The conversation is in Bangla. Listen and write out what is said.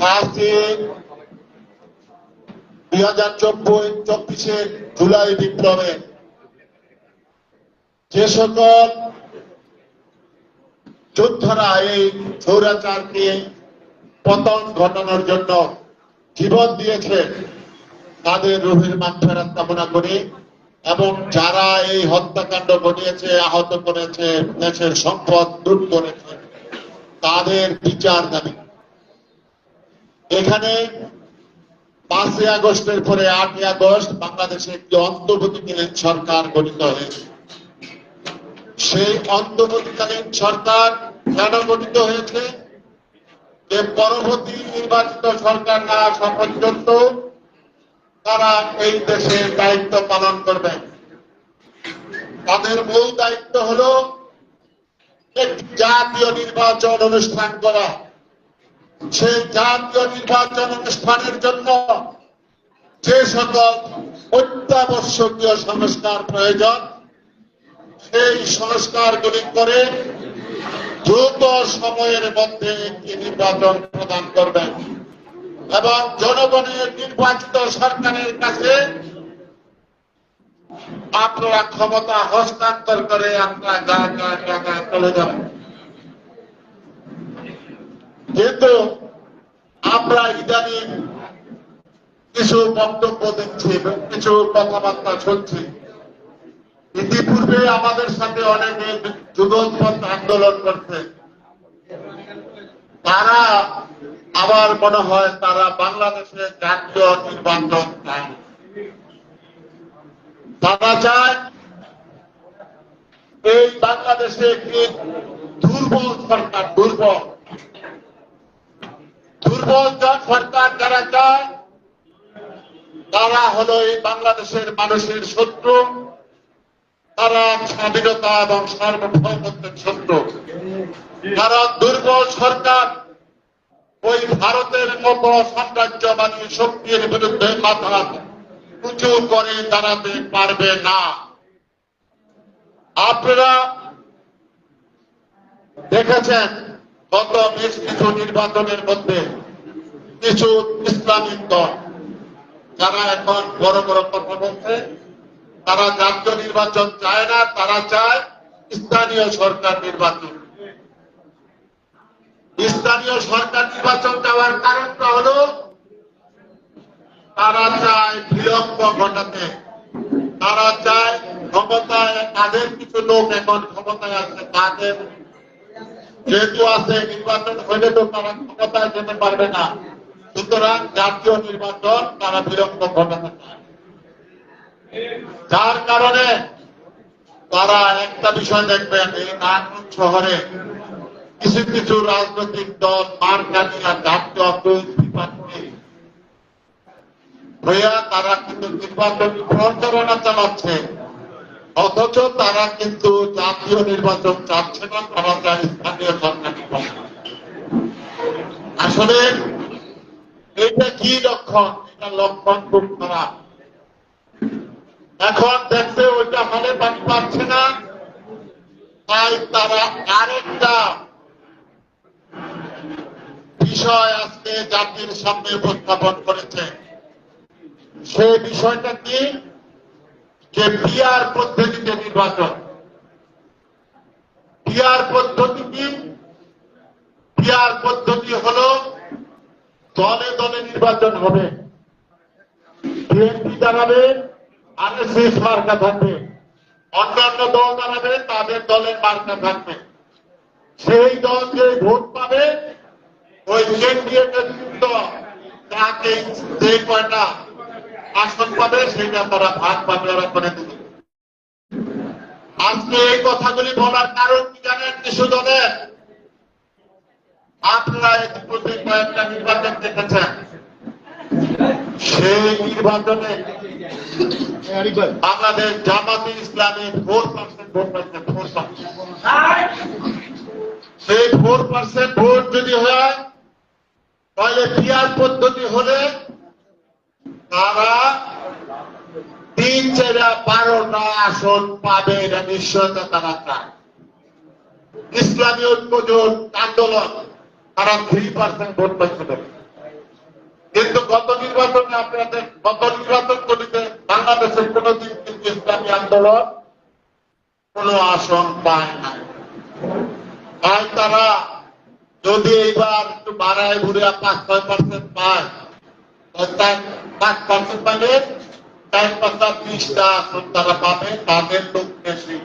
আজকে 2024 জুলাই বিপ্লবে যে সকল যোদ্ধারা এই স্বৈরাচারকে পতন ঘটানোর জন্য জীবন দিয়েছে তাদের রুহের মাগফিরাত কামনা করি এবং যারা এই হত্যাকাণ্ড ঘটিয়েছে, আহত করেছে, দেশের সম্পদ লুট করেছে তাদের বিচার দাবি। এখানে 5ই আগস্টের পরে 8ই আগস্ট বাংলাদেশে একটি অন্তর্বর্তীকালীন সরকার গঠিত হয়েছে। সেই অন্তর্বর্তীকালীন সরকার কেন গঠিত হয়েছে? যে পরবর্তী নির্বাচিত সরকার না আসা পর্যন্ত তারা এই দেশের দায়িত্ব পালন করবে। তাদের মূল দায়িত্ব হলো একটি জাতীয় নির্বাচন অনুষ্ঠান করা। সেই জাতীয় নির্বাচন অনুষ্ঠানের জন্য যে সকল অত্যাবশ্যকীয় সংস্কার প্রয়োজন সেই সংস্কারগুলি করে দ্রুত সময়ের মধ্যে একটি নির্বাচন প্রদান করবেন এবং জনগণের নির্বাচিত সরকারের কাছে আপনারা ক্ষমতা হস্তান্তর করে আপনারা জায়গায় চলে যাবেন। কিন্তু আমরা ইদানিং কিছু বক্তব্য দেখছি, কিছু কথাবার্তা শুনছি। ইতিপূর্বে আমাদের সাথে অনেকে যুগপৎ আন্দোলন করছে, তারা আমার মনে হয় তারা বাংলাদেশে জাতীয় নির্বাচন চায়। তারা চায় এই বাংলাদেশে একটি দুর্বল সরকার, দুর্বল সরকার যারা চায় তারা হলো এই বাংলাদেশের মানুষের শত্রু, তারা স্বাধীনতা এবং সার্বভৌমত্বের শত্রু। তারা দুর্বল সরকার ওই ভারতের মতো সাম্রাজ্যবাদী শক্তির বিরুদ্ধে মাথা উঁচু করে দাঁড়াতে পারবে না। আপনারা দেখেছেন গত বেশ কিছু নির্বাচনের মধ্যে কিছু ইসলামিক দল যারা এখন বড় বড় কথা বলছে, তারা জাতীয় নির্বাচন চায় না, তারা চায় স্থানীয় সরকার নির্বাচন। স্থানীয় সরকার নির্বাচন চাওয়ার কারণটা হলো তারা চায় বিলম্ব ঘটাতে। তারা চায় ক্ষমতায়, তাদের কিছু লোক এখন ক্ষমতায় আছে, তাদের যেহেতু আছে নির্বাচন হইলে তো তারা ক্ষমতায় যেতে পারবে না, সুতরাং জাতীয় নির্বাচন তারা বিলম্ব ঘটাতে চায়। যার কারণে তারা একটা বিষয় দেখবেন, এই নারায়ণগঞ্জ শহরে কিছু কিছু রাজনৈতিক দল মারকানিয়া জাতীয় হইয়া তারা কিন্তু নির্বাচনী প্রচারণা চালাচ্ছে, অথচ তারা কিন্তু জাতীয় নির্বাচন চাচ্ছে না, তারা চায় স্থানীয় সরকার নির্বাচন। আসলে এটা কি লক্ষণ? এটা লক্ষণ খুব খারাপ। এখন দেখতে ওইটা হলে পানি পাচ্ছে না, তাই তারা আরেকটা বিষয় আজকে জাতির সামনে উপস্থাপন করেছে। সেই বিষয়টা কি? যে পিআর পদ্ধতিতে নির্বাচন। পিআর পদ্ধতি কি? পিআর পদ্ধতি হল দলে দলে নির্বাচন হবে। বিএনপি দাঁড়াবে, আরএসএস মার্কা থাকবে, অন্যান্য দল দাঁড়াবে, তাদের দলের মার্কা থাকবে। সেই দল যে ভোট পাবে ওই কেন্দ্রীয় নেতৃত্ব তাকে যে কয়টা আসন পাবে সেটা তারা ভাগ বাটোয়ারা করে দেবে। আজকে এই কথাগুলি বলার কারণ কি জানেন? কিছু দলের আপনারা ইতিমধ্যে কয়েকটা নির্বাচন দেখেছেন, সেই নির্বাচনে বাংলাদেশ জামাতে ইসলামী 4% ভোট পাচ্ছে। 4%। সেই 4% ভোট যদি হয় তাহলে পিআর পদ্ধতি হলে তারা 3-12টা আসন পাবে, এটা নিশ্চয়তা তারা চায়। ইসলামী ঐক্যজোট আন্দোলন তারা 3% ভোট পাচ্ছে। কিন্তু গত নির্বাচনে আপনাদের গত নির্বাচনগুলিতে বাংলাদেশের কোনদিন কিন্তু ইসলামী আন্দোলন কোনো আসন পায় না। তাই তারা যদি এইবার একটু বাড়ায় ঘুরে 5-6% পায়, 5% পাইলে 4-5-20টা আসন তারা পাবে, তাদের লোক বেশি।